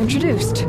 introduced.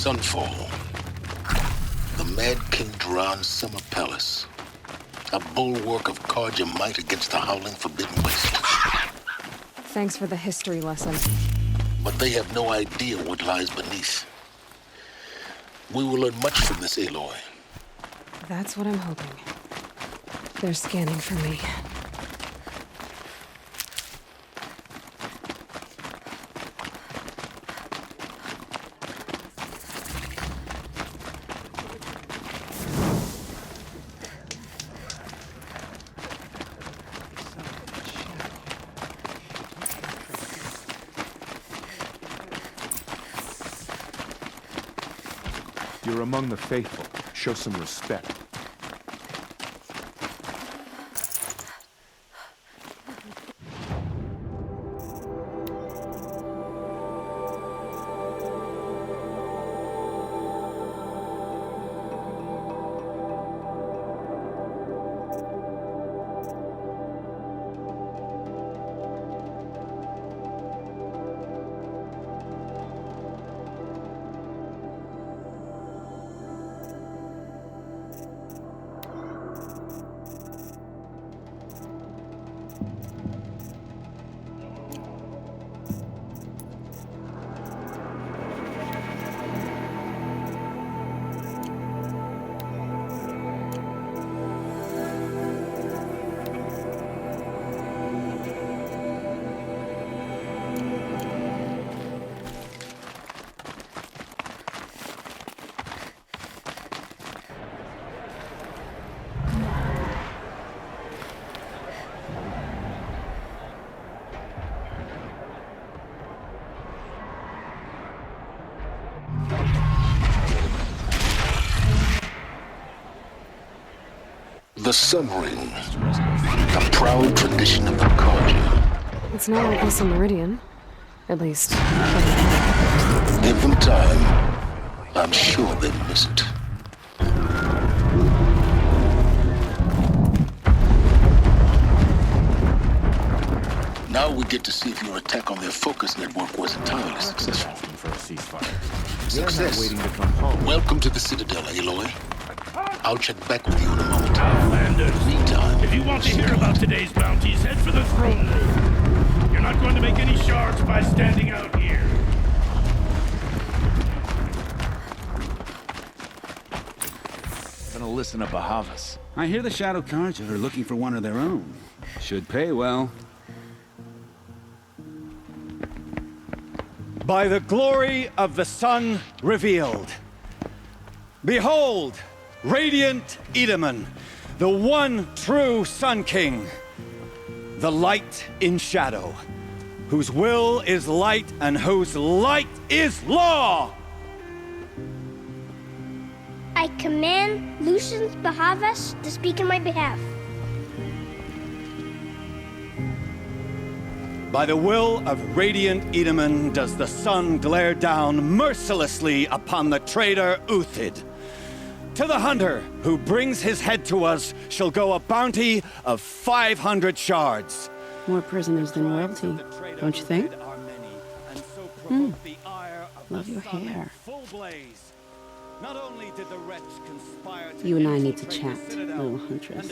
Sunfall. The Mad King Duran's summer palace. A bulwark of Karja might against the howling forbidden waste. Thanks for the history lesson. But they have no idea what lies beneath. We will learn much from this Aloy. That's what I'm hoping. They're scanning for me. You're among the faithful. Show some respect. The submarine, a proud tradition of the Karja. It's not like this in Meridian. At least. Give them time. I'm sure they'd miss it. Now we get to see if your attack on their focus network was entirely successful. For a ceasefire. Success. Waiting to come home. Welcome to the Citadel, Aloy. I'll check back with you in a moment. Outlanders. Meantime, If you want to hear about today's bounties, head for the throne room. You're not going to make any shards by standing out here. Gonna listen to Bahavas. I hear the Shadow Carja are looking for one of their own. Should pay well. By the glory of the sun revealed. Behold, radiant Edaman, the one true Sun King. The light in shadow, whose will is light and whose light is law! I command Lucius Bahavas to speak in my behalf. By the will of radiant Edaman does the sun glare down mercilessly upon the traitor Uthid. To the hunter who brings his head to us shall go a bounty of 500 shards. More prisoners than royalty, don't you think? Love your hair. Not only did the wretch conspire to You and I need to chat, little huntress.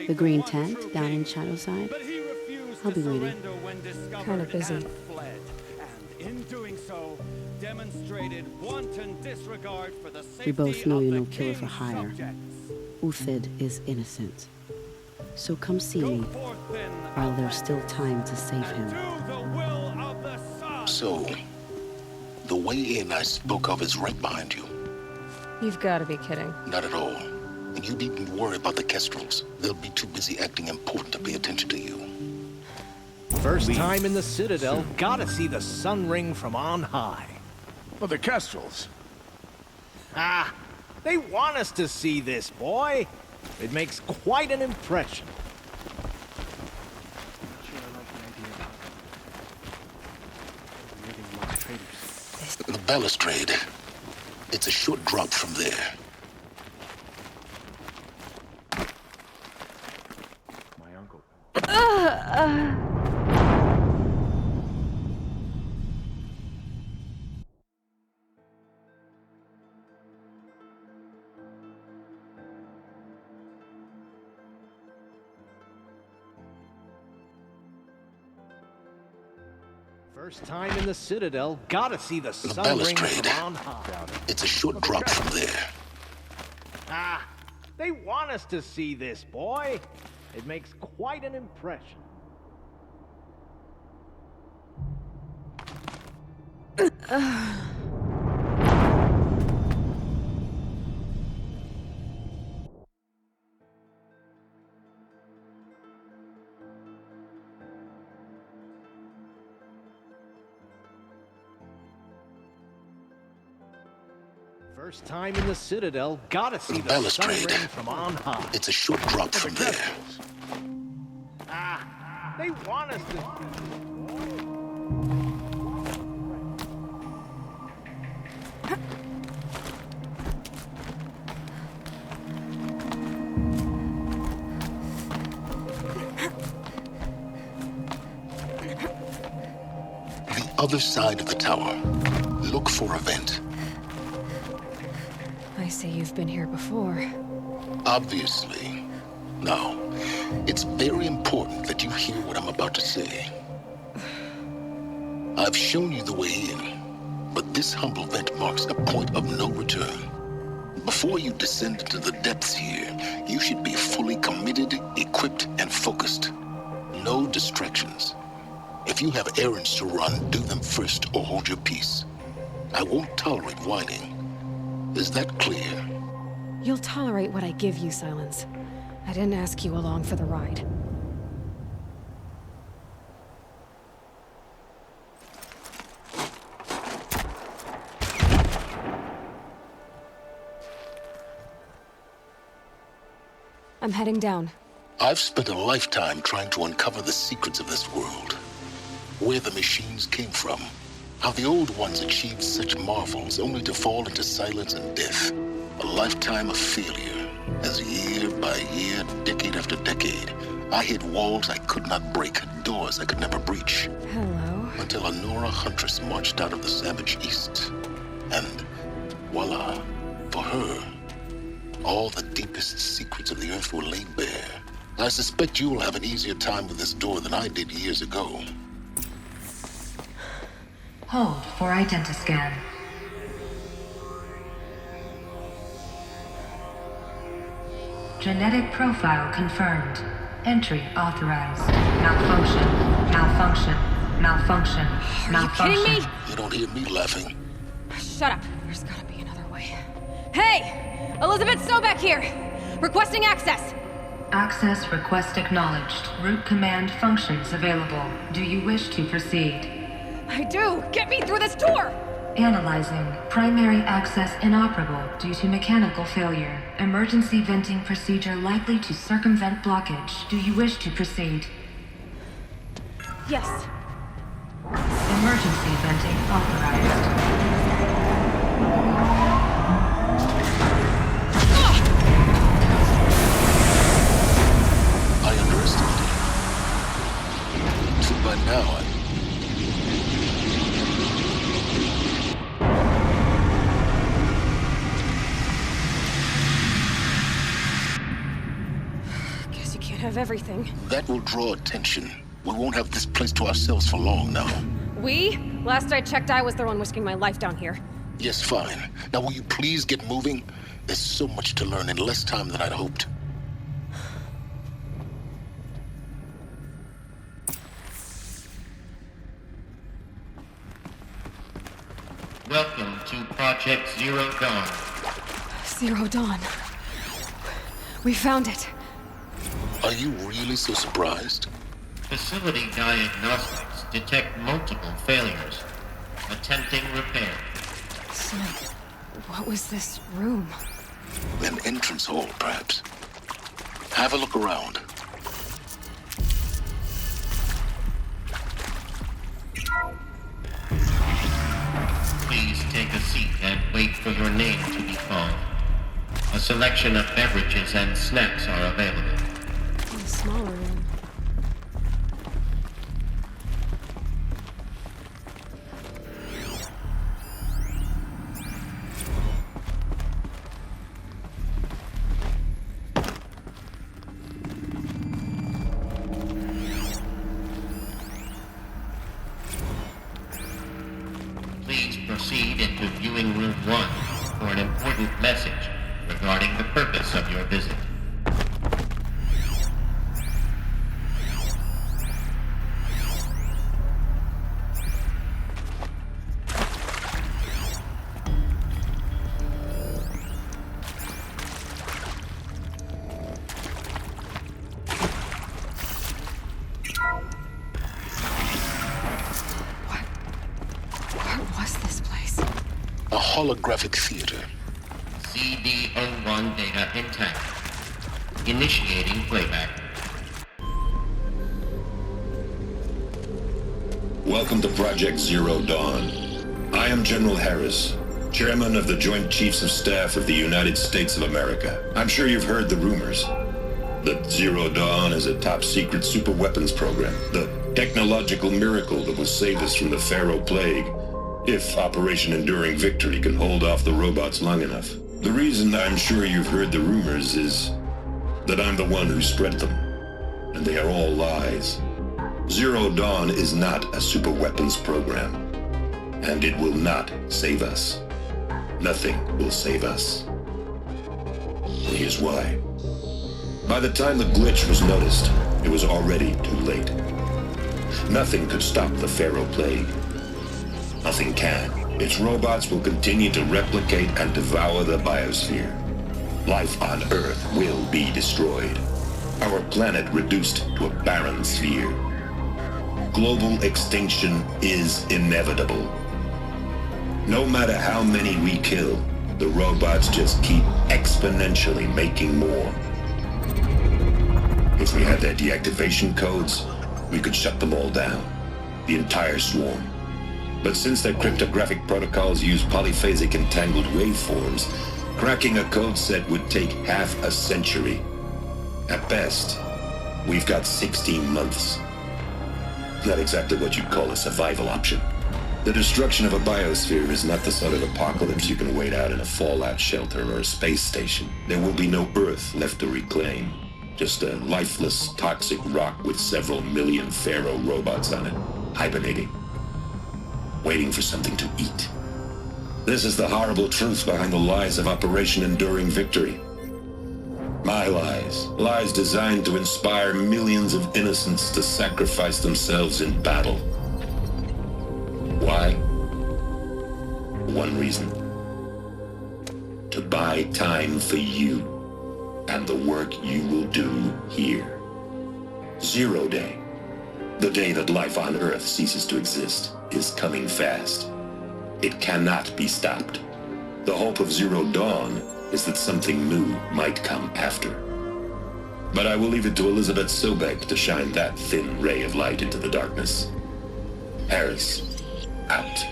The green tent down in Shadowside. but he refused I'll to be waiting. surrender when discovered Kinda busy. and fled. And in doing so, demonstrated wanton disregard for the safety We both know of you're the no killer for king's hire. subjects. Uthid is innocent. So come see Go me forth then, while there's still time to save him. do the will of the sun. so the way in I spoke of is right behind you. You've got to be kidding. Not at all. And you needn't worry about the Kestrels. They'll be too busy acting important to pay attention to you. First time in the Citadel, gotta see the sun ring from on high. Well, the Kestrels. Ah, they want us to see this, boy. It makes quite an impression. The balustrade. It's a short drop from there. My uncle. First time in the Citadel, gotta see the sun ring balustrade. from on high. It's a short drop from there. Ah, they want us to see this, boy. It makes quite an impression. First time in the Citadel, gotta see the sun balustrade. ring from on high. It's a short drop from there. Ah, they want us to see this, boy. The other side of the tower. Look for a vent. I see you've been here before. Obviously. Now, it's very important that you hear what I'm about to say. I've shown you the way in, but this humble vent marks a point of no return. Before you descend into the depths here, you should be fully committed, equipped, and focused. No distractions. If you have errands to run, do them first or hold your peace. I won't tolerate whining. Is that clear? You'll tolerate what I give you, Silence. I didn't ask you along for the ride. I'm heading down. I've spent a lifetime trying to uncover the secrets of this world. Where the machines came from. How the old ones achieved such marvels only to fall into silence and death. A lifetime of failure. As year by year, decade after decade, I hit walls I could not break, doors I could never breach. Hello. Until a Nora huntress marched out of the savage east. And voila, for her, all the deepest secrets of the Earth were laid bare. I suspect you'll have an easier time with this door than I did years ago. Hold for identiscan. Genetic profile confirmed. Entry authorized. Malfunction. Malfunction. Malfunction. Malfunction. Are you kidding me? You don't hear me laughing. Shut up. There's gotta be another way. Hey! Elizabeth Sobeck here! Requesting access! Access request acknowledged. Root command functions available. Do you wish to proceed? I do! Get me through this door! Analyzing. Primary access inoperable due to mechanical failure. Emergency venting procedure likely to circumvent blockage. Do you wish to proceed? Yes. Emergency venting authorized. I underestimated you. So by now, Guess you can't have everything. that will draw attention. We won't have this place to ourselves for long now. We? Last I checked, I was the one risking my life down here. Yes, fine. Now will you please get moving? There's so much to learn in less time than I'd hoped. Welcome to Project Zero Dawn. Zero Dawn. We found it. Are you really so surprised? Facility diagnostics detect multiple failures. Attempting repair. So, what was this room? An entrance hall, perhaps. Have a look around. Please take a seat and wait for your name to be called. A selection of beverages and snacks are available. In a smaller room. Please proceed into viewing room 1 for an important message regarding the purpose of your visit. What was this place? A holographic theater. CD01 data intact. Initiating playback. Welcome to Project Zero Dawn. I am General Harris, Chairman of the Joint Chiefs of Staff of the United States of America. I'm sure you've heard the rumors that Zero Dawn is a top-secret superweapons program, the technological miracle that will save us from the Pharaoh Plague, if Operation Enduring Victory can hold off the robots long enough. The reason I'm sure you've heard the rumors is that I'm the one who spread them, and they are all lies. Zero Dawn is not a superweapons program, and it will not save us. Nothing will save us. And here's why. By the time the glitch was noticed, it was already too late. Nothing could stop the Pharaoh Plague. Nothing can. Its robots will continue to replicate and devour the biosphere. Life on Earth will be destroyed. Our planet reduced to a barren sphere. Global extinction is inevitable. No matter how many we kill, the robots just keep exponentially making more. If we had their deactivation codes, we could shut them all down. The entire swarm. But since their cryptographic protocols use polyphasic entangled waveforms, cracking a code set would take half a century. At best, we've got 16 months. Not exactly what you'd call a survival option. The destruction of a biosphere is not the sort of apocalypse you can wait out in a fallout shelter or a space station. There will be no Earth left to reclaim. Just a lifeless, toxic rock with several million Pharaoh robots on it, hibernating, waiting for something to eat. This is the horrible truth behind the lies of Operation Enduring Victory. My lies. Lies designed to inspire millions of innocents to sacrifice themselves in battle. Why? One reason. To buy time for you and the work you will do here. 0 Day, the day that life on Earth ceases to exist, is coming fast. It cannot be stopped. The hope of Zero Dawn is that something new might come after. But I will leave it to Elizabeth Sobek to shine that thin ray of light into the darkness. Harris, out.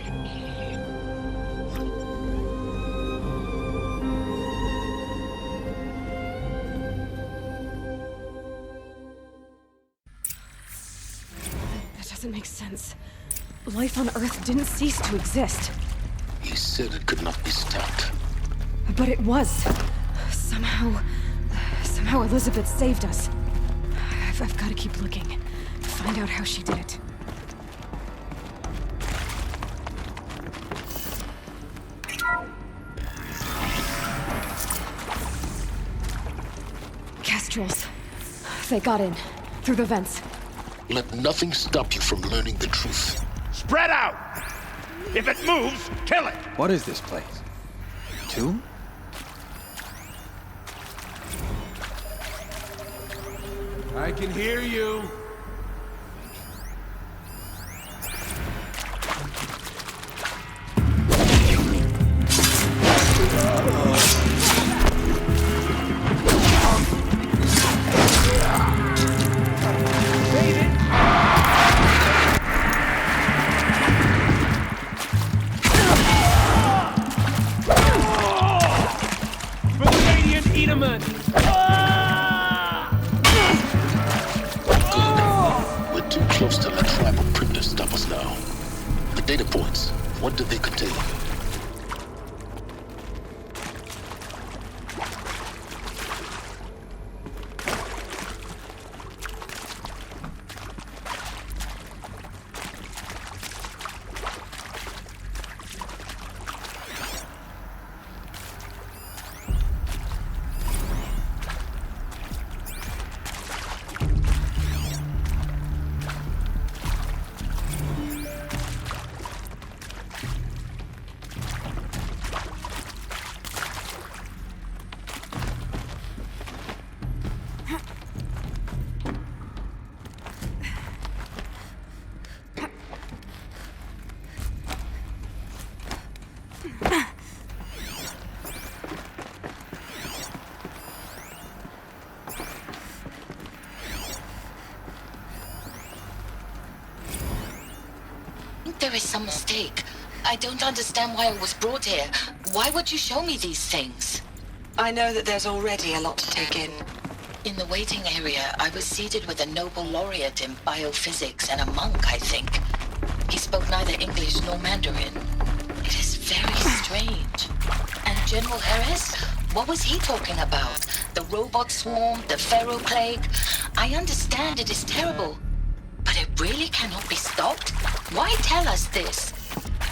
That doesn't make sense. Life on Earth didn't cease to exist. He said it could not be stopped. But it was. Somehow Elizabeth saved us. I've got to keep looking. Find out how she did it. Kestrels. They got in. Through the vents. Let nothing stop you from learning the truth. Spread out! If it moves, kill it! What is this place? Tomb? I can hear you. What did they contain? There is some mistake. I don't understand why I was brought here. Why would you show me these things? I know that there's already a lot to take in. In the waiting area, I was seated with a Nobel laureate in biophysics and a monk, I think. He spoke neither English nor Mandarin. It is very strange. And General Harris? What was he talking about? The robot swarm, the Pharaoh plague? I understand it is terrible. But it really cannot be stopped? Why tell us this?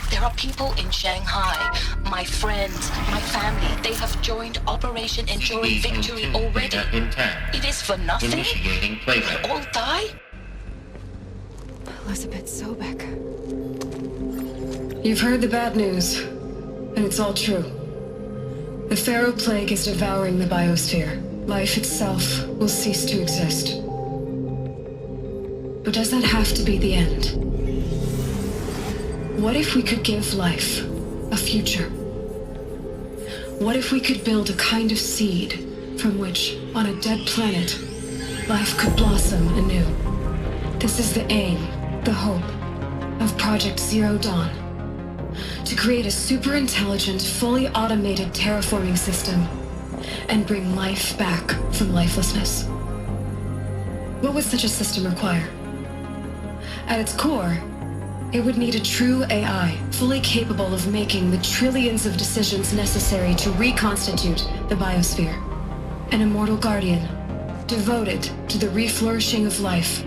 There are people in Shanghai, my friends, my family. They have joined Operation Enduring Victory already. It is for nothing? They all die? Elizabeth Sobek. You've heard the bad news, and it's all true. The Pharaoh plague is devouring the biosphere. Life itself will cease to exist. But does that have to be the end? What if we could give life a future? What if we could build a kind of seed from which, on a dead planet, life could blossom anew? This is the aim, the hope, of Project Zero Dawn. To create a super-intelligent, fully automated terraforming system and bring life back from lifelessness. What would such a system require? At its core, It would need a true AI, fully capable of making the trillions of decisions necessary to reconstitute the biosphere. An immortal guardian, devoted to the reflourishing of life.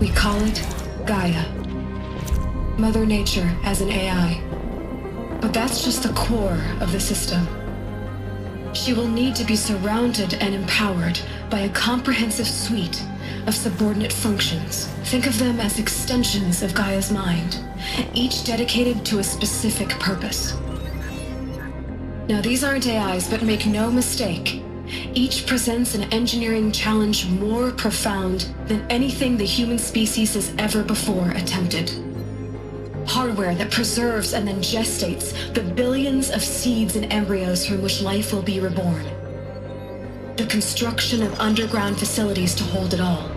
We call it Gaia. Mother Nature as an AI. But that's just the core of the system. She will need to be surrounded and empowered by a comprehensive suite of subordinate functions. Think of them as extensions of Gaia's mind, each dedicated to a specific purpose. Now, these aren't AIs, but make no mistake, each presents an engineering challenge more profound than anything the human species has ever before attempted. Hardware that preserves and then gestates the billions of seeds and embryos from which life will be reborn. The construction of underground facilities to hold it all.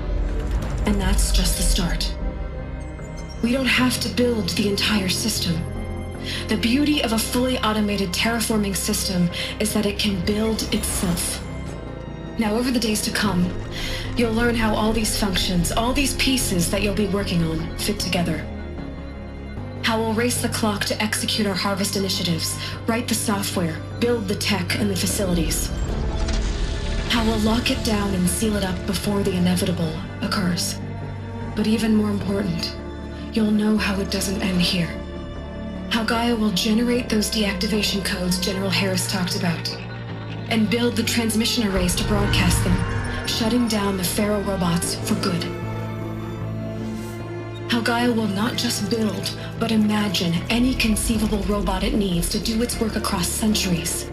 And that's just the start. We don't have to build the entire system. The beauty of a fully automated terraforming system is that it can build itself. Now, over the days to come, you'll learn how all these functions, all these pieces that you'll be working on, fit together. How we'll race the clock to execute our harvest initiatives, write the software, build the tech and the facilities. How we'll lock it down and seal it up before the inevitable occurs. But even more important, you'll know how it doesn't end here. How Gaia will generate those deactivation codes General Harris talked about, and build the transmission arrays to broadcast them, shutting down the Pharaoh robots for good. How Gaia will not just build, but imagine any conceivable robot it needs to do its work across centuries.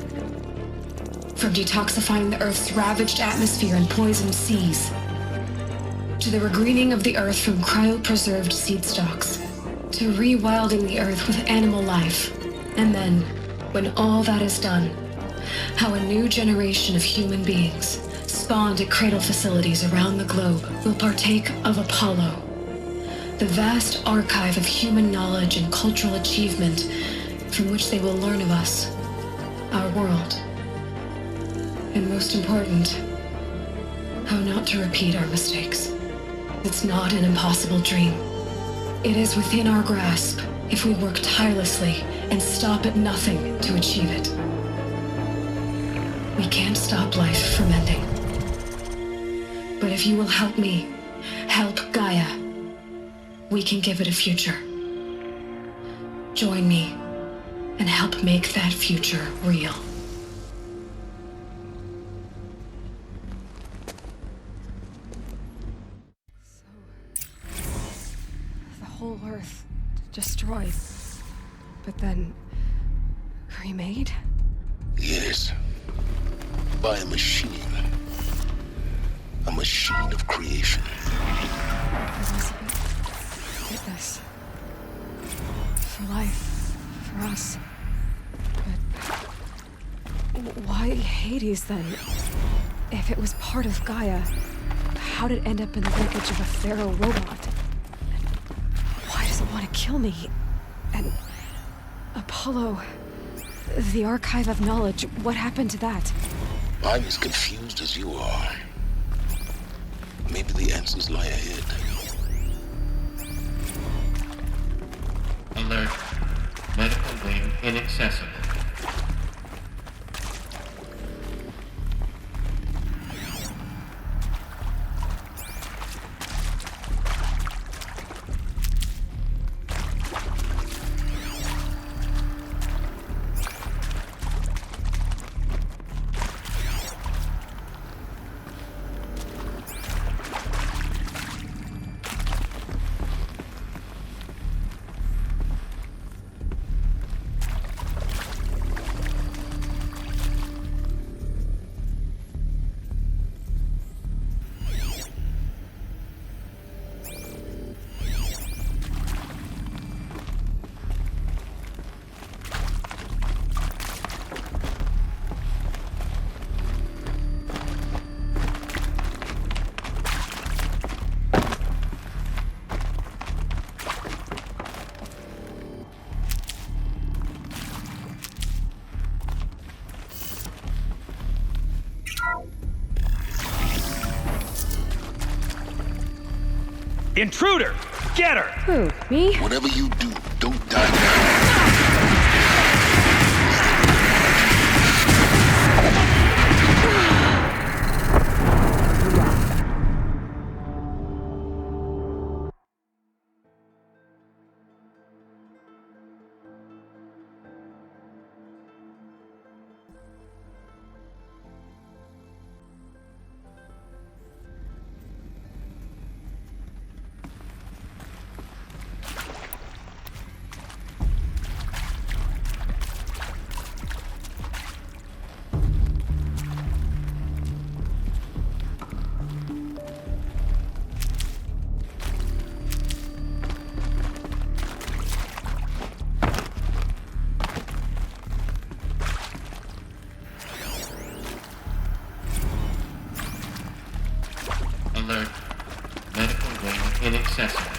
From detoxifying the Earth's ravaged atmosphere and poisoned seas, to the regreening of the Earth from cryopreserved seed stalks, to rewilding the Earth with animal life. And then, when all that is done, how a new generation of human beings, spawned at cradle facilities around the globe, will partake of Apollo, the vast archive of human knowledge and cultural achievement from which they will learn of us, our world. And most important, how not to repeat our mistakes. It's not an impossible dream. It is within our grasp if we work tirelessly and stop at nothing to achieve it. We can't stop life from ending. But if you will help me, help Gaia, we can give it a future. Join me and help make that future real. The whole Earth destroyed, but then remade? Yes. By a machine. A machine of creation. Elizabeth did this. For life. For us. But why Hades then? If it was part of Gaia, how did it end up in the wreckage of a Pharaoh robot? And why does it want to kill me? And Apollo, the archive of knowledge, what happened to that? I'm as confused as you are. Maybe the answers lie ahead. Alert. Medical wing inaccessible. Intruder! Get her! Who, me? Whatever you do, don't die now. Alert. Medical wing inaccessible.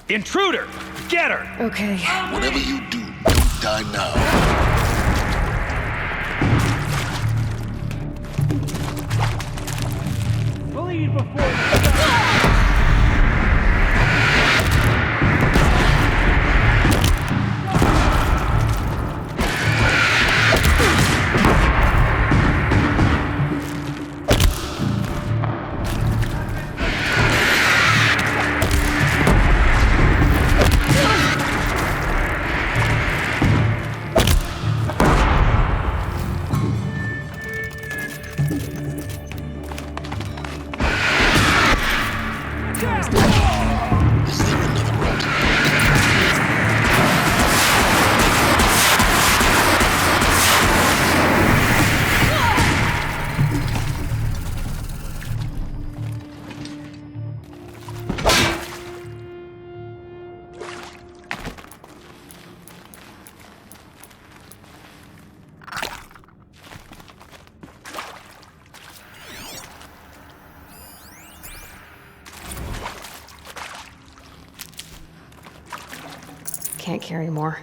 Intruder! Get her! Okay. Whatever you do, don't die now. Bleed before Can't carry more.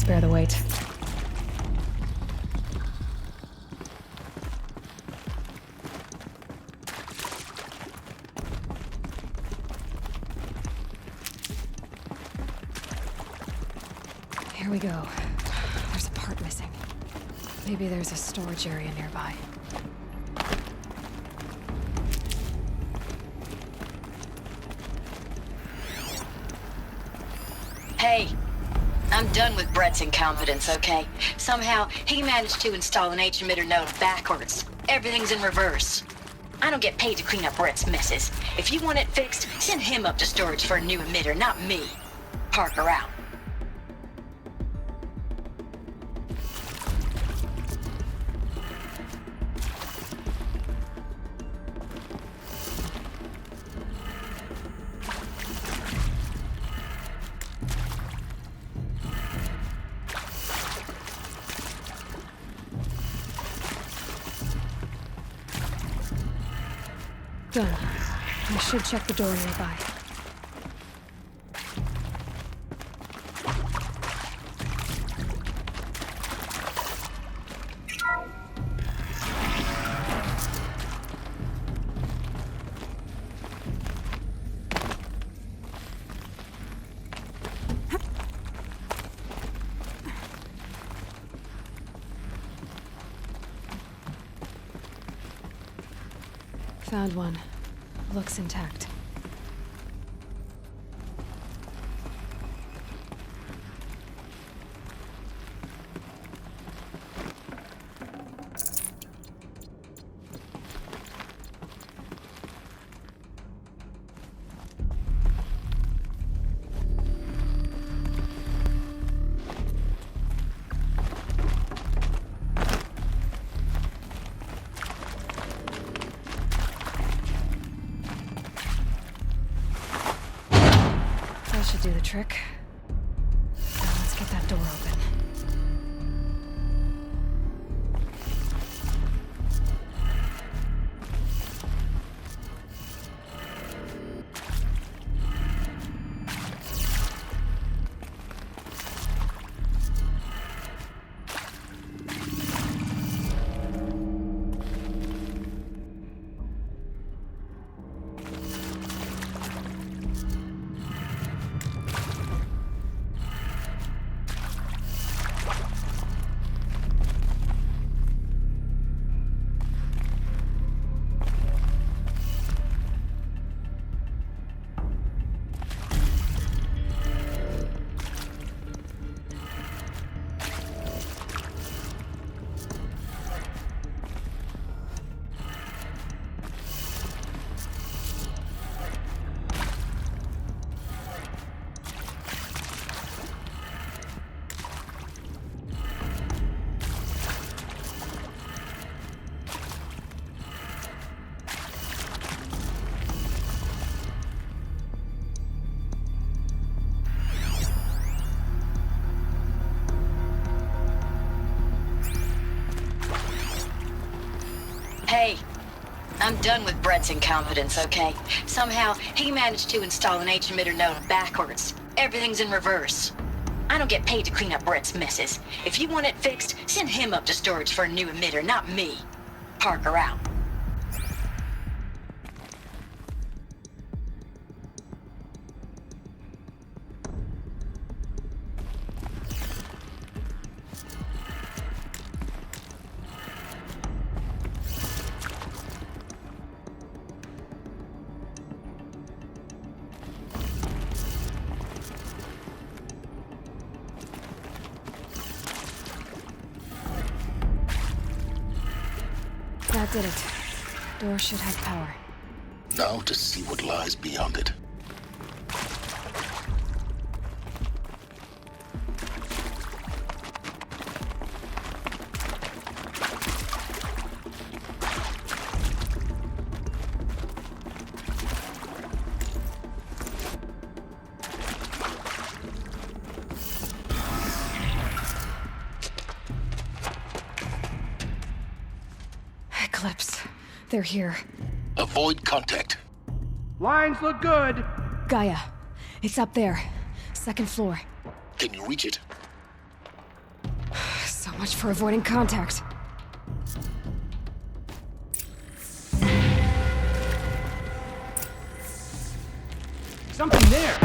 Spare the weight. Here we go. There's a part missing. Maybe there's a storage area nearby. Hey. I'm done with Brett's incompetence, okay? Somehow, he managed to install an H-emitter node backwards. Everything's in reverse. I don't get paid to clean up Brett's messes. If you want it fixed, send him up to storage for a new emitter, not me. Parker out. Done. I should check the door nearby. Found one. Looks intact. Should do the trick. Now let's get that door open. Hey, I'm done with Brett's incompetence, okay? Somehow, he managed to install an H-emitter node backwards. Everything's in reverse. I don't get paid to clean up Brett's messes. If you want it fixed, send him up to storage for a new emitter, not me. Parker out. That did it. Door should have power. Now to see what lies beyond it. Eclipse. They're here. Avoid contact. Lines look good. Gaia. It's up there. Second floor. Can you reach it? So much for avoiding contact. Something there.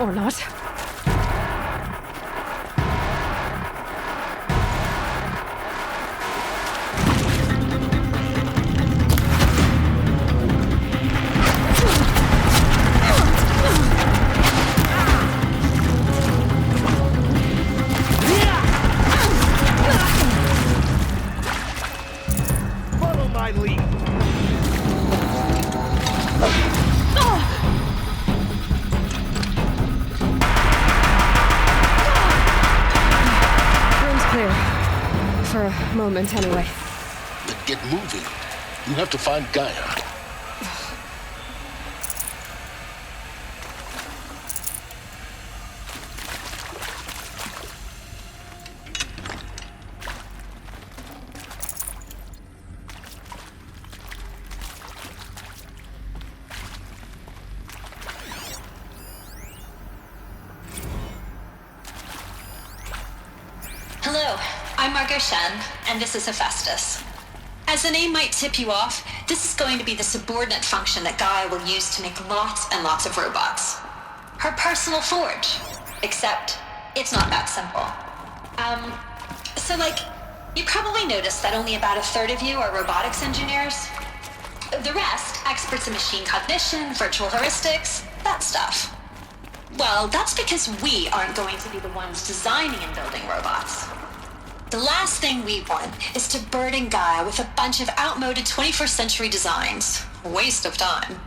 Or not. Follow my lead. Room's clear. For a moment, anyway. Then get moving. You have to find Gaia. Hello, I'm Margot Shen, and this is Hephaestus. As the name might tip you off, this is going to be the subordinate function that Gaia will use to make lots and lots of robots. Her personal forge. Except, it's not that simple. You probably noticed that only about a third of you are robotics engineers. The rest, experts in machine cognition, virtual heuristics, that stuff. Well, that's because we aren't going to be the ones designing and building robots. The last thing we want is to burden Gaia with a bunch of outmoded 21st century designs. A waste of time.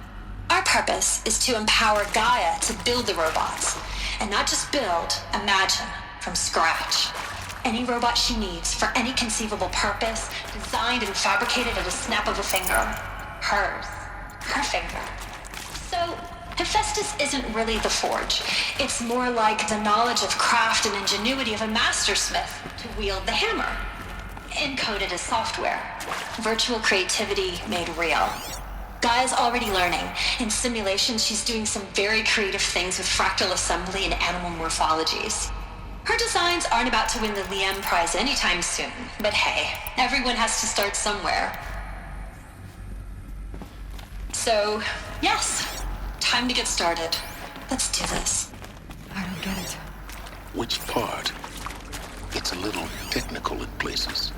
Our purpose is to empower Gaia to build the robots. And not just build, imagine, from scratch. Any robot she needs for any conceivable purpose, designed and fabricated at a snap of a finger. Hers. Her finger. So, Hephaestus isn't really the forge. It's more like the knowledge of craft and ingenuity of a mastersmith to wield the hammer. Encoded as software. Virtual creativity made real. Gaia's already learning. In simulations, she's doing some very creative things with fractal assembly and animal morphologies. Her designs aren't about to win the Blue M prize anytime soon, but hey, everyone has to start somewhere. So, yes, time to get started. Let's do this. I don't get it. Which part? It's a little technical in places.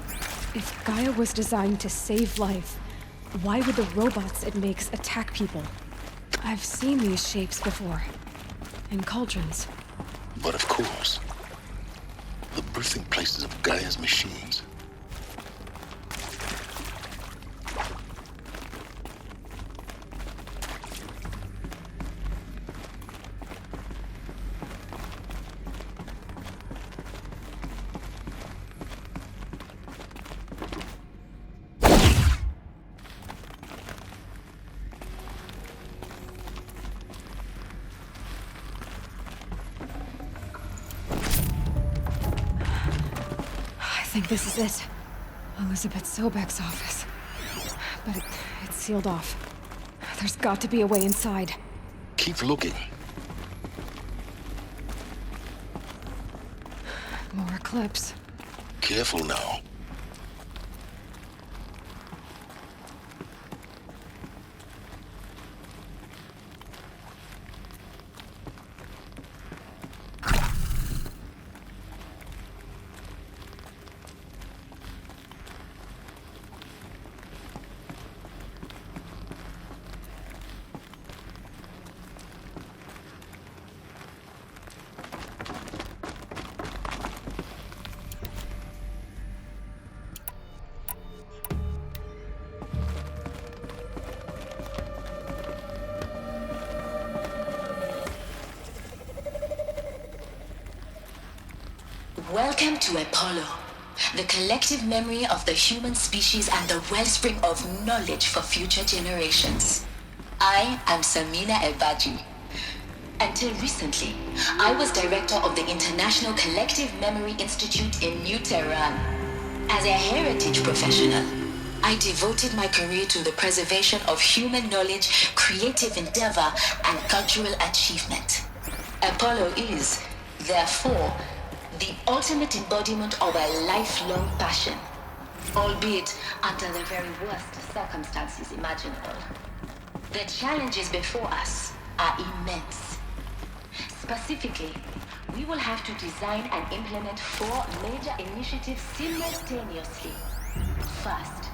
If Gaia was designed to save life, why would the robots it makes attack people? I've seen these shapes before. In cauldrons. But of course, the birthing places of Gaia's machines. I think this is it. Elizabeth Sobek's office. But it's sealed off. There's got to be a way inside. Keep looking. More clips. Careful now. Welcome to Apollo, the collective memory of the human species and the wellspring of knowledge for future generations. I am Samina Elbaji. Until recently, I was director of the International Collective Memory Institute in New Tehran. As a heritage professional, I devoted my career to the preservation of human knowledge, creative endeavor, and cultural achievement. Apollo is, therefore, the ultimate embodiment of a lifelong passion, albeit under the very worst circumstances imaginable. The challenges before us are immense. Specifically, we will have to design and implement 4 major initiatives simultaneously. First,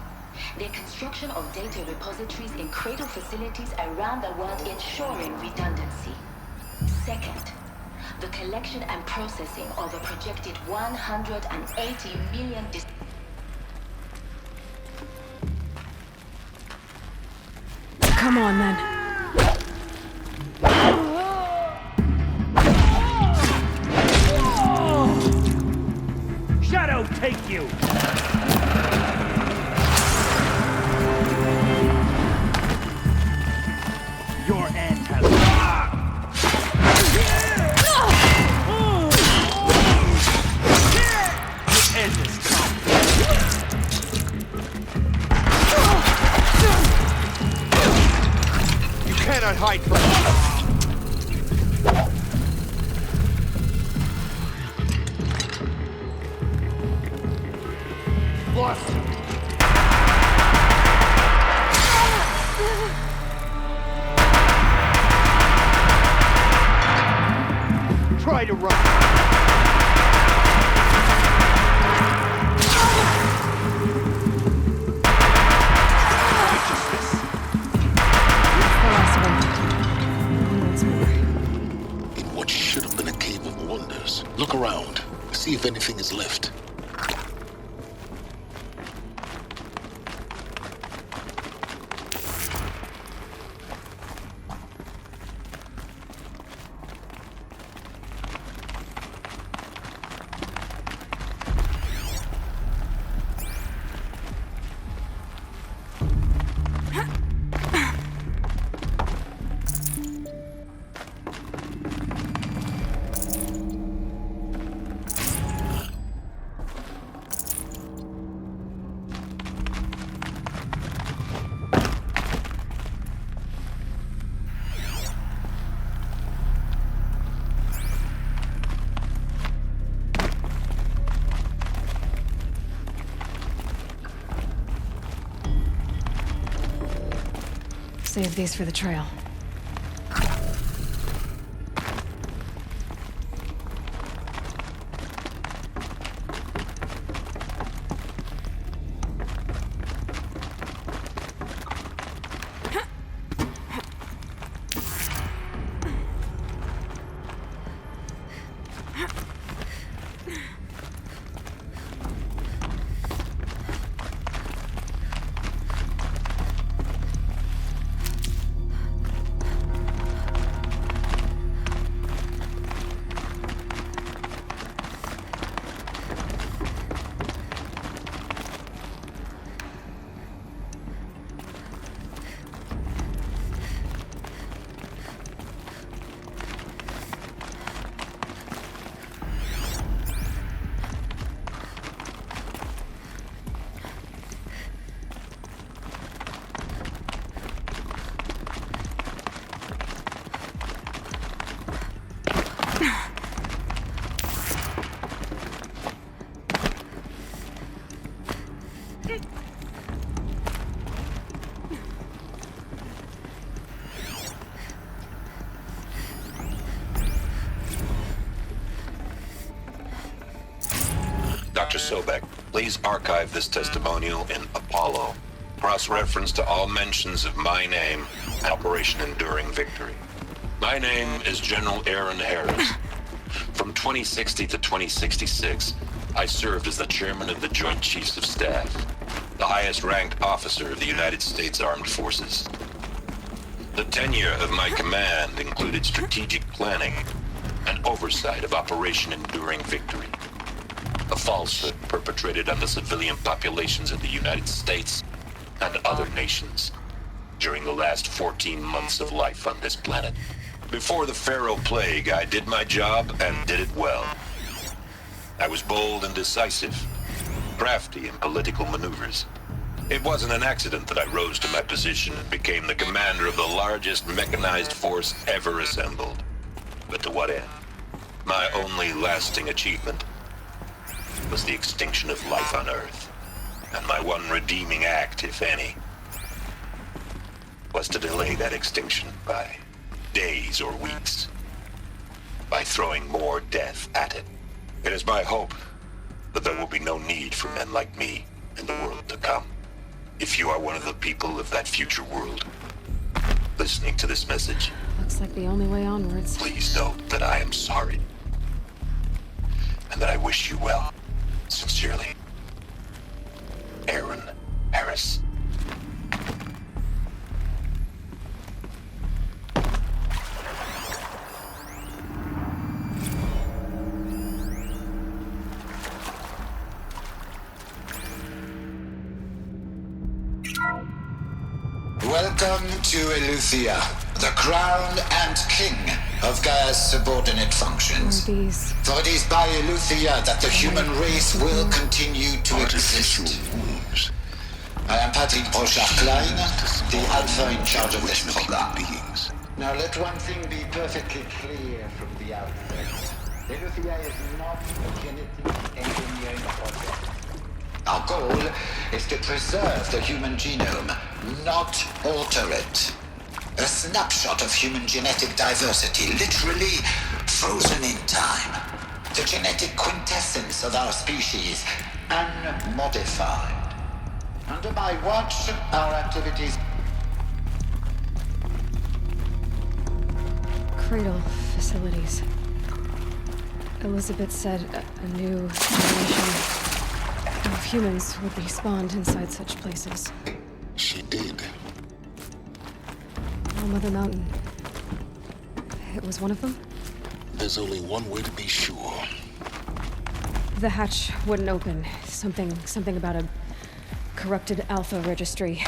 the construction of data repositories in cradle facilities around the world, ensuring redundancy. Second, the collection and processing of a projected 180 million Come on, then. Shadow take you! Your end has... Your end is come. You cannot hide from us. Lost. Try to run. In what should have been a cave of wonders, look around. See if anything is left. Save these for the trail. Dr. Sobek, please archive this testimonial in Apollo. Cross-reference to all mentions of my name and Operation Enduring Victory. My name is General Aaron Harris. From 2060 to 2066, I served as the chairman of the Joint Chiefs of Staff, the highest-ranked officer of the United States Armed Forces. The tenure of my command included strategic planning and oversight of Operation Enduring Victory, a falsehood perpetrated on the civilian populations of the United States and other nations during the last 14 months of life on this planet. Before the Pharaoh Plague, I did my job and did it well. I was bold and decisive, crafty in political maneuvers. It wasn't an accident that I rose to my position and became the commander of the largest mechanized force ever assembled. But to what end? My only lasting achievement was the extinction of life on Earth. And my one redeeming act, if any, was to delay that extinction by days or weeks. by throwing more death at it. It is my hope that there will be no need for men like me in the world to come. If you are one of the people of that future world listening to this message, Looks like the only way onwards. please know that I am sorry. And that I wish you well. Sincerely, Aaron Harris. Welcome to Eleuthia, the crown and king of Gaia's subordinate functions. For it is by Eleuthia that the human race will continue to exist. I am Patrick Brochard-Klein, the alpha in charge of this program. Now let one thing be perfectly clear from the outset. Eleuthia is not a genetic engineering project. Our goal is to preserve the human genome, not alter it. A snapshot of human genetic diversity, literally frozen in time. The genetic quintessence of our species, unmodified. Under my watch, our activities... Cradle facilities. Elizabeth said a new generation of humans would be spawned inside such places. She did. Oh, Mother Mountain. It was one of them? There's only one way to be sure. The hatch wouldn't open. Something about a corrupted alpha registry.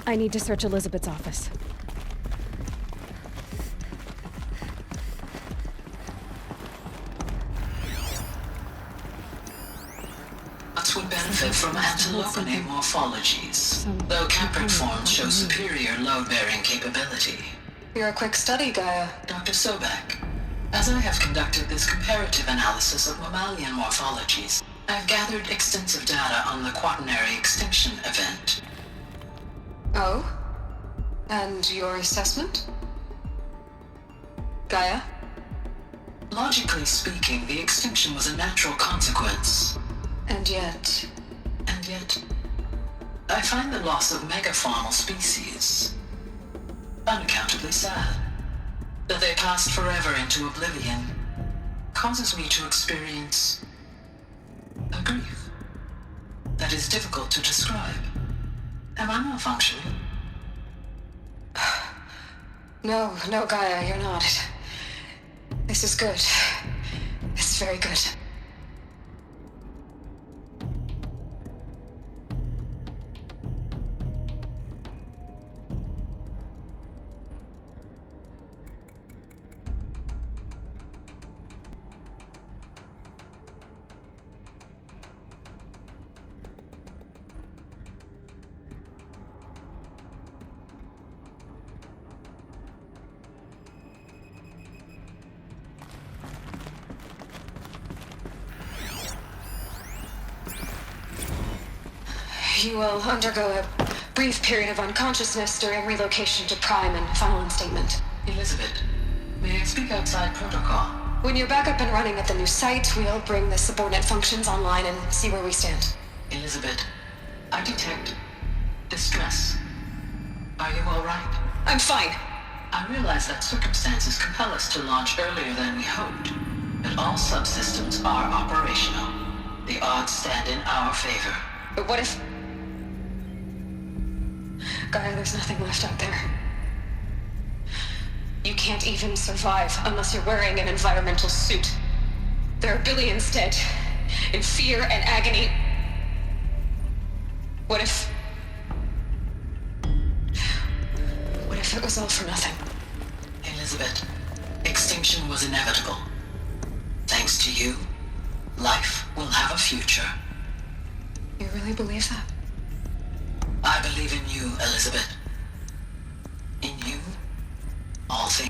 I need to search Elizabeth's office. Would benefit from antilopenate morphologies, though Capric forms show superior load-bearing capability. You're a quick study, Gaia. Dr. Sobek, as I have conducted this comparative analysis of mammalian morphologies, I've gathered extensive data on the quaternary extinction event. Oh? And your assessment? Gaia? Logically speaking, the extinction was a natural consequence. And yet, I find the loss of megafaunal species unaccountably sad. That they passed forever into oblivion causes me to experience a grief that is difficult to describe. Am I malfunctioning? No, Gaia, you're not. This is good. It's very good. You will undergo a brief period of unconsciousness during relocation to Prime and final instatement. Elizabeth, may I speak outside protocol? When you're back up and running at the new site, we'll bring the subordinate functions online and see where we stand. Elizabeth, I detect distress. Are you all right? I'm fine. I realize that circumstances compel us to launch earlier than we hoped, but all subsystems are operational. The odds stand in our favor. But what if... Gaia, there's nothing left out there. You can't even survive unless you're wearing an environmental suit. There are billions dead, in fear and agony. What if it was all for nothing? Elizabeth, extinction was inevitable. Thanks to you, life will have a future. You really believe that? I believe in you, Elizabeth. In you, all things.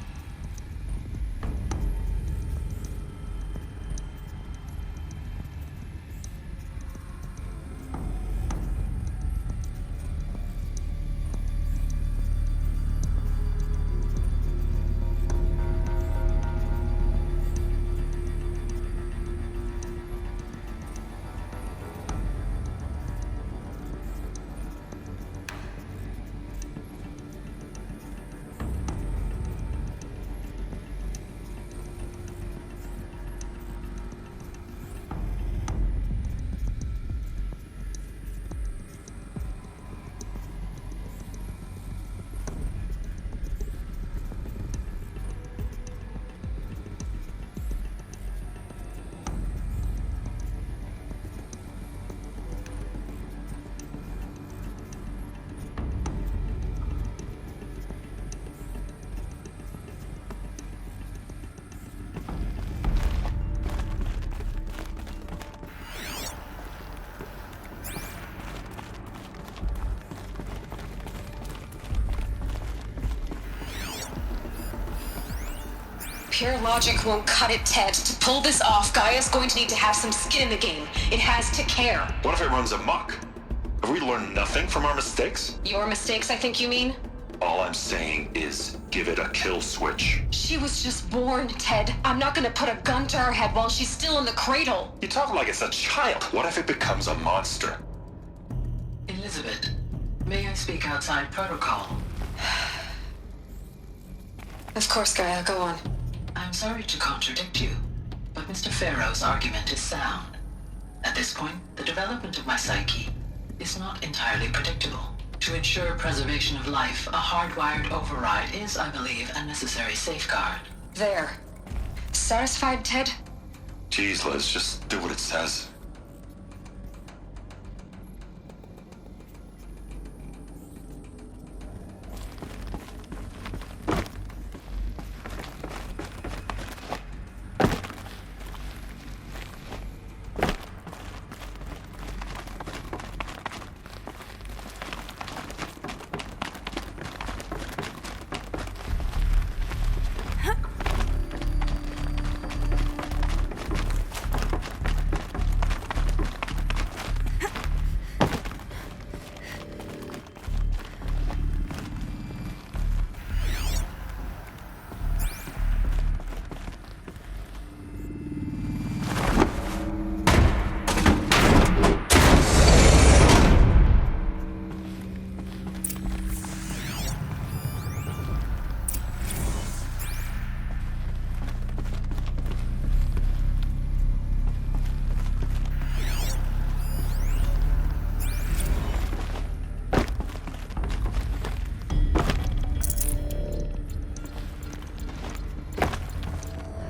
Pure logic won't cut it, Ted. To pull this off, Gaia's going to need to have some skin in the game. It has to care. What if it runs amok? Have we learned nothing from our mistakes? Your mistakes, I think you mean? All I'm saying is, give it a kill switch. She was just born, Ted. I'm not gonna put a gun to her head while she's still in the cradle. You talk like it's a child. What if it becomes a monster? Elizabeth, may I speak outside protocol? Of course, Gaia, go on. I'm sorry to contradict you, but Mr. Farrow's argument is sound. At this point, the development of my psyche is not entirely predictable. To ensure preservation of life, a hardwired override is, I believe, a necessary safeguard. There. Satisfied, Ted? Jeez, Liz, just do what it says.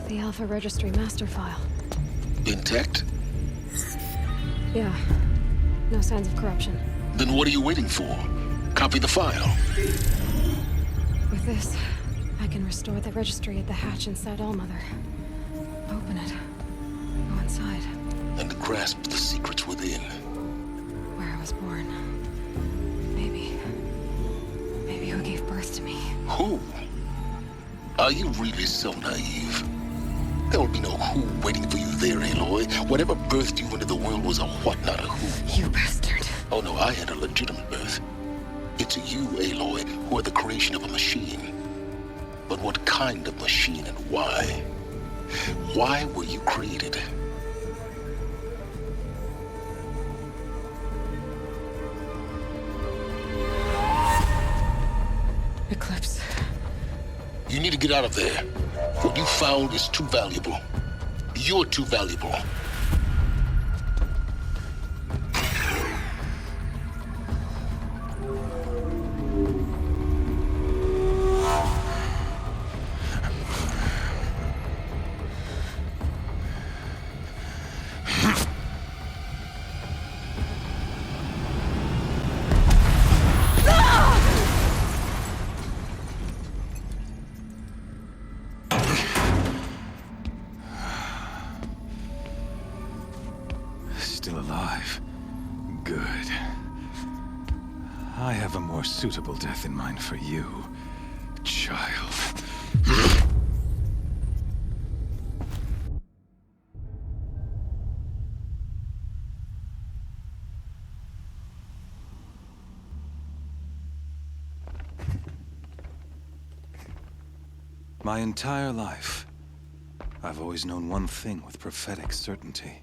The Alpha Registry master file. Intact? Yeah. No signs of corruption. Then what are you waiting for? Copy the file. With this, I can restore the registry at the hatch inside Allmother. Open it. Go inside. And grasp the secrets within. Where I was born. Maybe who gave birth to me. Who? Are you really so naive? There will be no who waiting for you there, Aloy. Whatever birthed you into the world was a what, not a who. You bastard. Oh no, I had a legitimate birth. It's you, Aloy, who are the creation of a machine. But what kind of machine and why? Why were you created? Eclipse. You need to get out of there. What you found is too valuable. You're too valuable. Still alive. Good. I have a more suitable death in mind for you, child. My entire life, I've always known one thing with prophetic certainty.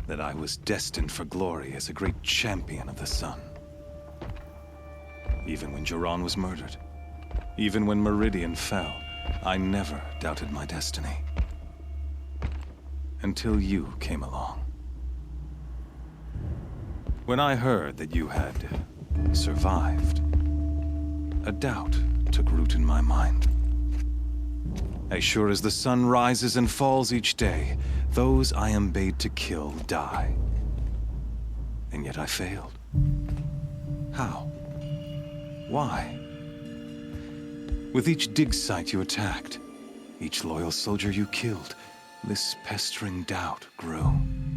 That I was destined for glory as a great champion of the sun. Even when Jiran was murdered, even when Meridian fell, I never doubted my destiny. Until you came along. When I heard that you had survived, a doubt took root in my mind. As sure as the sun rises and falls each day, those I am bade to kill die. And yet I failed. How? Why? With each dig site you attacked, each loyal soldier you killed, this pestering doubt grew.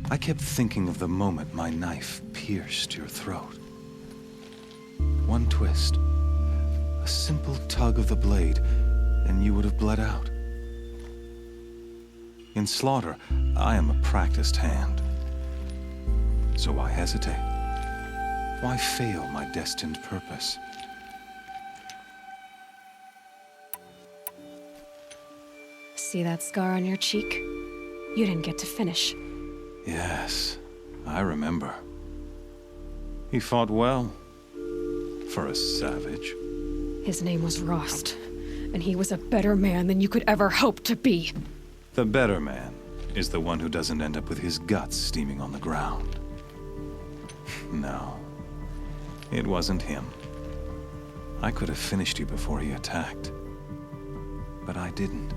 I kept thinking of the moment my knife pierced your throat. One twist, a simple tug of the blade, and you would have bled out. In slaughter, I am a practiced hand. So why hesitate? Why fail my destined purpose? See that scar on your cheek? You didn't get to finish. Yes, I remember. He fought well. For a savage. His name was Rost, and he was a better man than you could ever hope to be. The better man is the one who doesn't end up with his guts steaming on the ground. No, it wasn't him. I could have finished you before he attacked. But I didn't.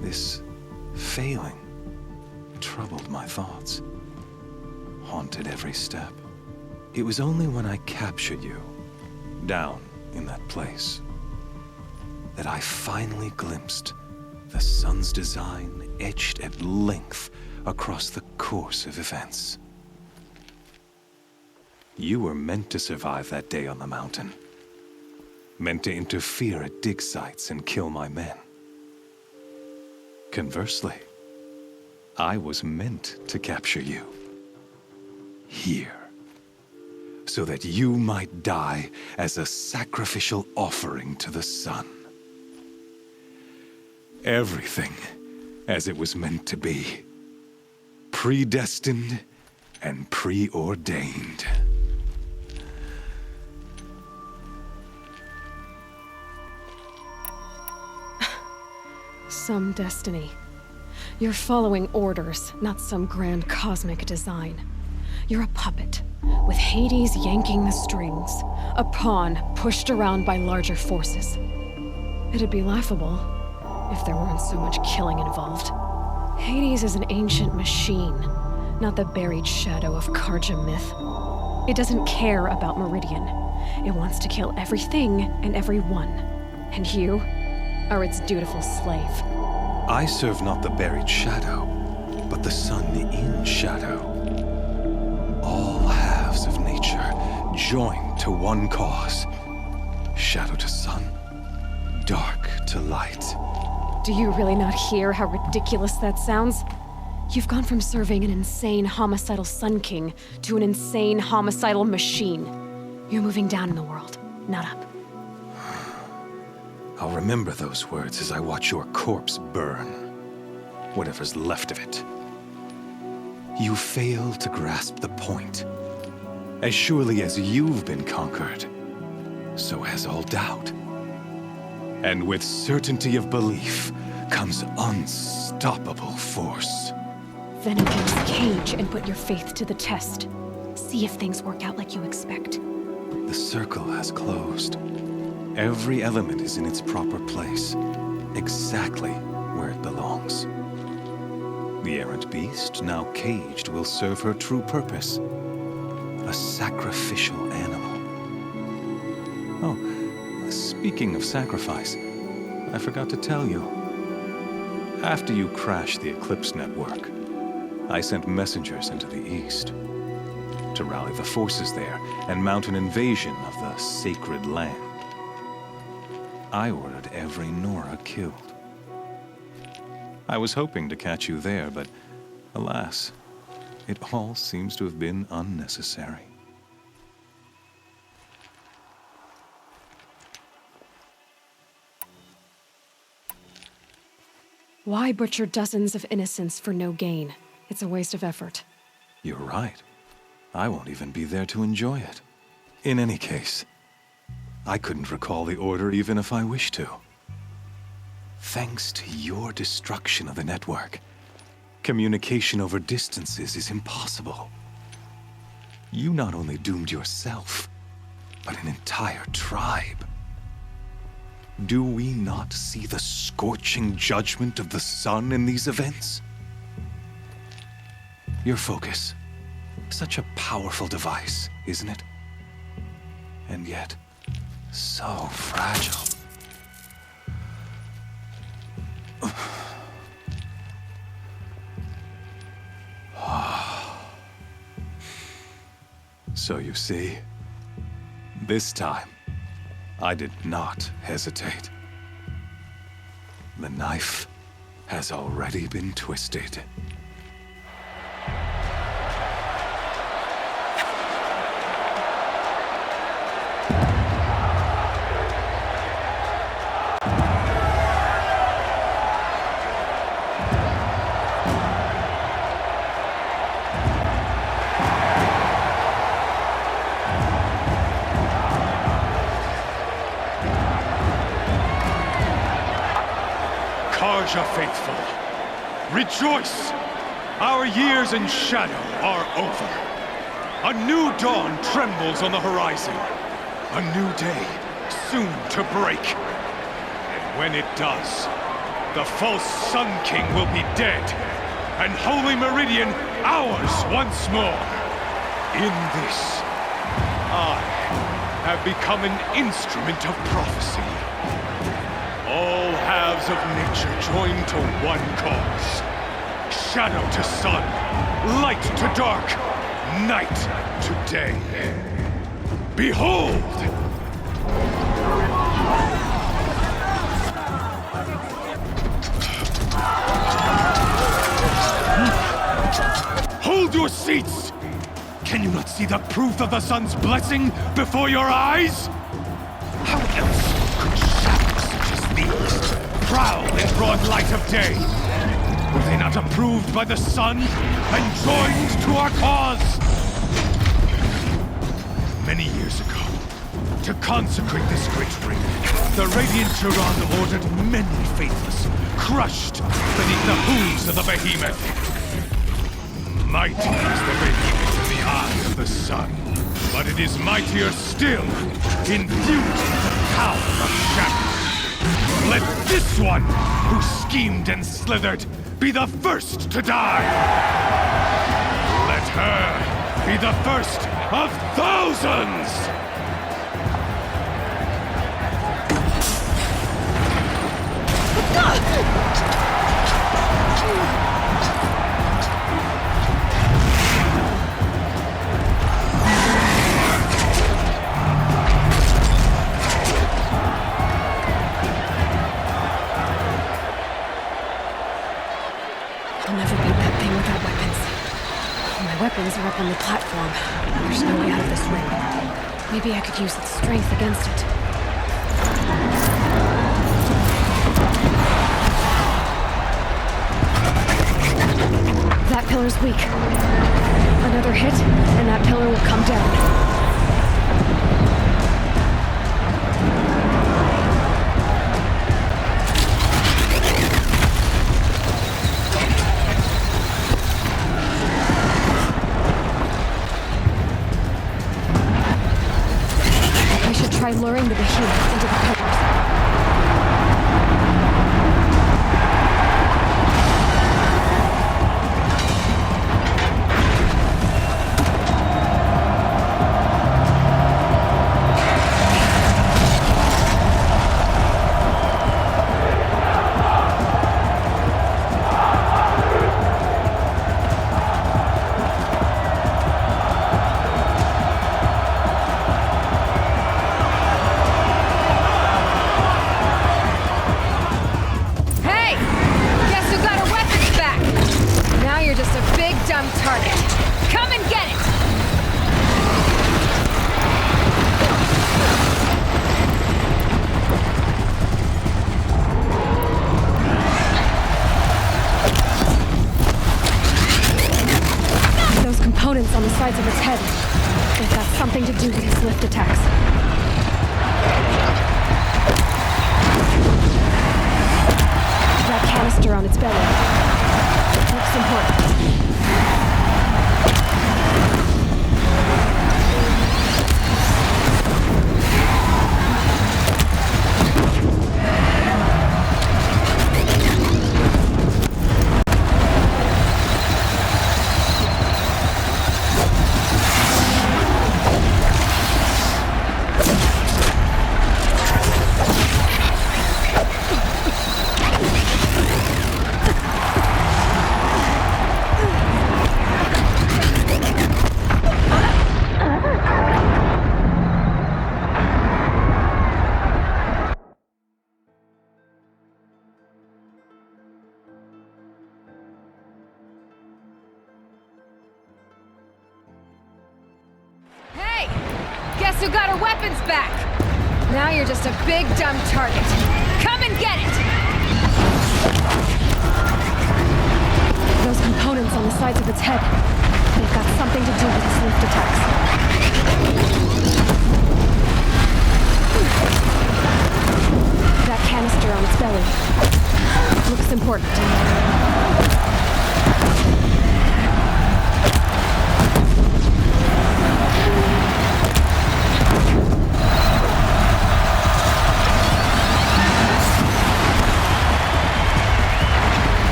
This failing troubled my thoughts, haunted every step. It was only when I captured you, down in that place, that I finally glimpsed the sun's design etched at length across the course of events. You were meant to survive that day on the mountain. Meant to interfere at dig sites and kill my men. Conversely, I was meant to capture you. Here. So that you might die as a sacrificial offering to the sun. Everything as it was meant to be. Predestined and preordained. Some destiny. You're following orders, not some grand cosmic design. You're a puppet, with Hades yanking the strings, a pawn pushed around by larger forces. It'd be laughable if there weren't so much killing involved. Hades is an ancient machine, not the buried shadow of Karja myth. It doesn't care about Meridian. It wants to kill everything and everyone. And you are its dutiful slave. I serve not the buried shadow, but the sun in shadow. All halves of nature joined to one cause. Shadow to sun, dark to light. Do you really not hear how ridiculous that sounds? You've gone from serving an insane homicidal Sun King to an insane homicidal machine. You're moving down in the world, not up. I'll remember those words as I watch your corpse burn. Whatever's left of it. You fail to grasp the point. As surely as you've been conquered, so has all doubt. And with certainty of belief comes unstoppable force. Then open this cage and put your faith to the test. See if things work out like you expect. The circle has closed. Every element is in its proper place, exactly where it belongs. The errant beast, now caged, will serve her true purpose. A sacrificial animal. Oh, speaking of sacrifice, I forgot to tell you. After you crashed the Eclipse network, I sent messengers into the east to rally the forces there and mount an invasion of the sacred land. I ordered every Nora killed. I was hoping to catch you there, but alas, it all seems to have been unnecessary. Why butcher dozens of innocents for no gain? It's a waste of effort. You're right. I won't even be there to enjoy it. In any case, I couldn't recall the order even if I wished to. Thanks to your destruction of the network, communication over distances is impossible. You not only doomed yourself, but an entire tribe. Do we not see the scorching judgment of the sun in these events? Your focus, such a powerful device, isn't it? And yet, so fragile. So you see, this time, I did not hesitate. The knife has already been twisted. Karja faithful, rejoice! Our years in shadow are over. A new dawn trembles on the horizon. A new day soon to break. And when it does, the false Sun King will be dead, and Holy Meridian ours once more. In this, I have become an instrument of prophecy. All halves of nature join to one cause. Shadow to sun, light to dark, night to day. Behold! Hold your seats! Can you not see the proof of the sun's blessing before your eyes? How else could shadows such as these prowl in broad light of day? Were they not approved by the sun and joined to our cause? Many years ago, to consecrate this great ring, the Radiant Turan ordered many faithless, crushed beneath the hooves of the behemoth. Mighty is the behemoth in the eye of the sun, but it is mightier still, imbued with the power of shadow. Let this one, who schemed and slithered, be the first to die! Let her be the first of thousands! I'll never beat that thing without weapons. My weapons are up on the platform. There's no way out of this ring. Maybe I could use its strength against it. That pillar's weak. Another hit, and that pillar will come down. Try luring the behemoth into the pillars. On the sides of its head. They've got something to do with its lift attacks. That canister on its belly. It looks important. Guess who got her weapons back? Now you're just a big dumb target. Come and get it! Those components on the sides of its head, they've got something to do with its lift attacks. That canister on its belly looks important.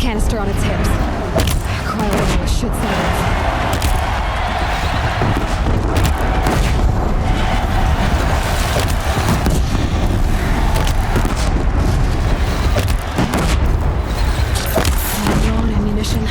Canister on its hips. Cryo should silence. Low on ammunition.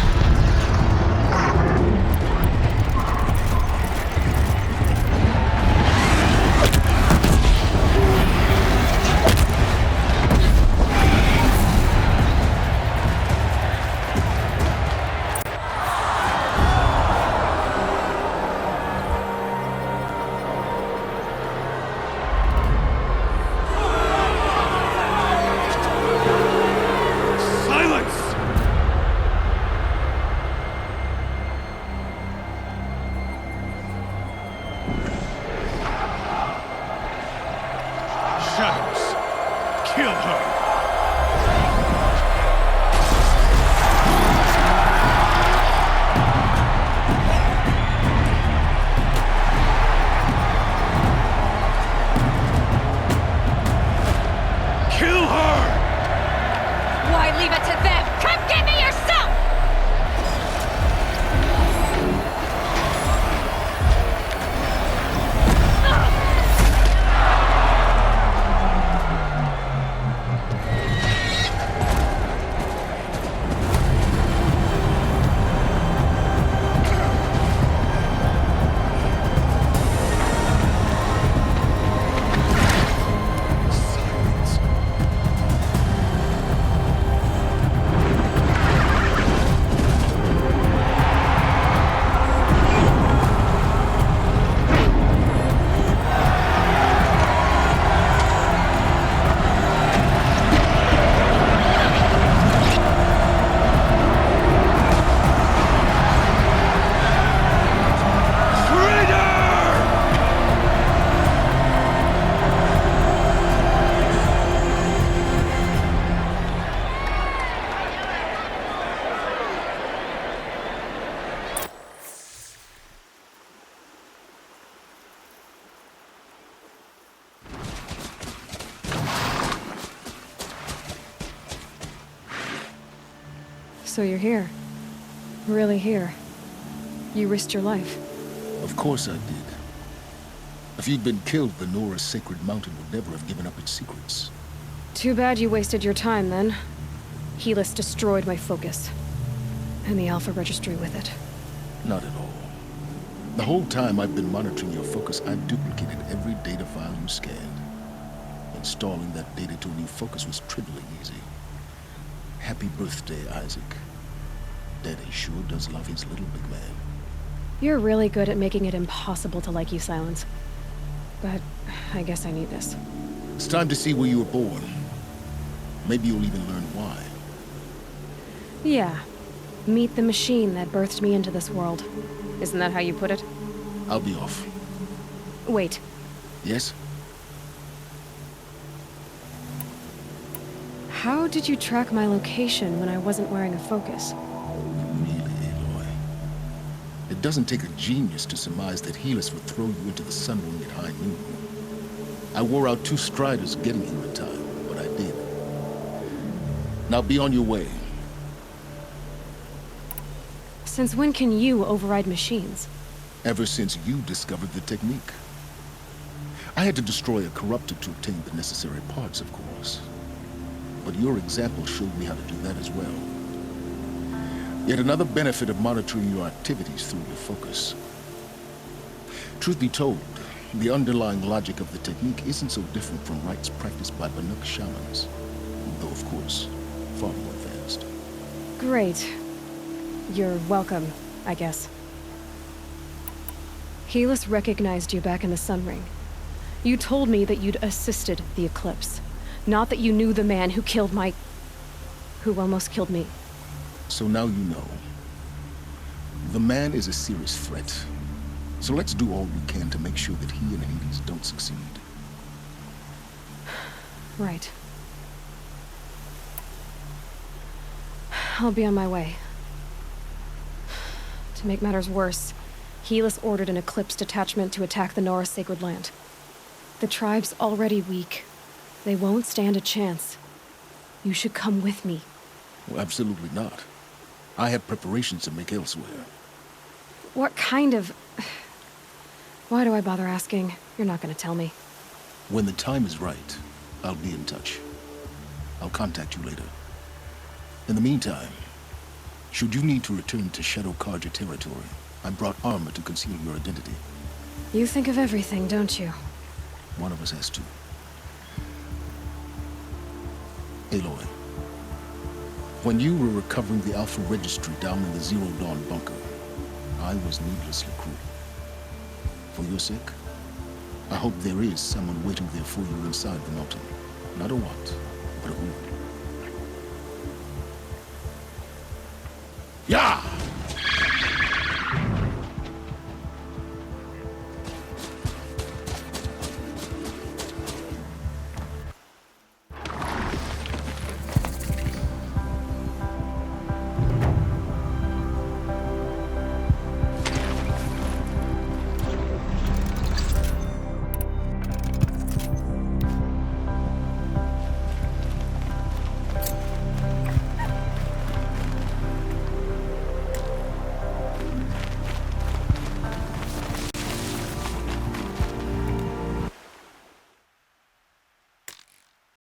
So you're here. Really here. You risked your life. Of course I did. If you'd been killed, the Nora's sacred mountain would never have given up its secrets. Too bad you wasted your time, then. Helix destroyed my focus. And the Alpha Registry with it. Not at all. The whole time I've been monitoring your focus, I've duplicated every data file you scanned. Installing that data to a new focus was trivially easy. Happy birthday, Isaac. Daddy sure does love his little big man. You're really good at making it impossible to like you, Silence. But I guess I need this. It's time to see where you were born. Maybe you'll even learn why. Yeah. Meet the machine that birthed me into this world. Isn't that how you put it? I'll be off. Wait. Yes? How did you track my location when I wasn't wearing a focus? Really, Aloy? It doesn't take a genius to surmise that Helis would throw you into the sun ring at high noon. I wore out 2 striders getting here in time, but I did. Now be on your way. Since when can you override machines? Ever since you discovered the technique. I had to destroy a corruptor to obtain the necessary parts, of course. But your example showed me how to do that as well. Yet another benefit of monitoring your activities through your focus. Truth be told, the underlying logic of the technique isn't so different from rites practiced by Banuk shamans, though of course, far more advanced. Great. You're welcome, I guess. Helis recognized you back in the Sun Ring. You told me that you'd assisted the Eclipse, not that you knew the man who killed who almost killed me. So now you know. The man is a serious threat. So let's do all we can to make sure that he and Hades don't succeed. Right. I'll be on my way. To make matters worse, Helis ordered an Eclipse detachment to attack the Nora Sacred Land. The tribe's already weak. They won't stand a chance. You should come with me. Well, absolutely not. I have preparations to make elsewhere. What kind of... Why do I bother asking? You're not gonna tell me. When the time is right, I'll be in touch. I'll contact you later. In the meantime, should you need to return to Shadow Karja territory, I brought armor to conceal your identity. You think of everything, don't you? One of us has to. Aloy, when you were recovering the Alpha Registry down in the Zero Dawn bunker, I was needlessly cruel. For your sake, I hope there is someone waiting there for you inside the mountain. Not a what, but a who. Yeah!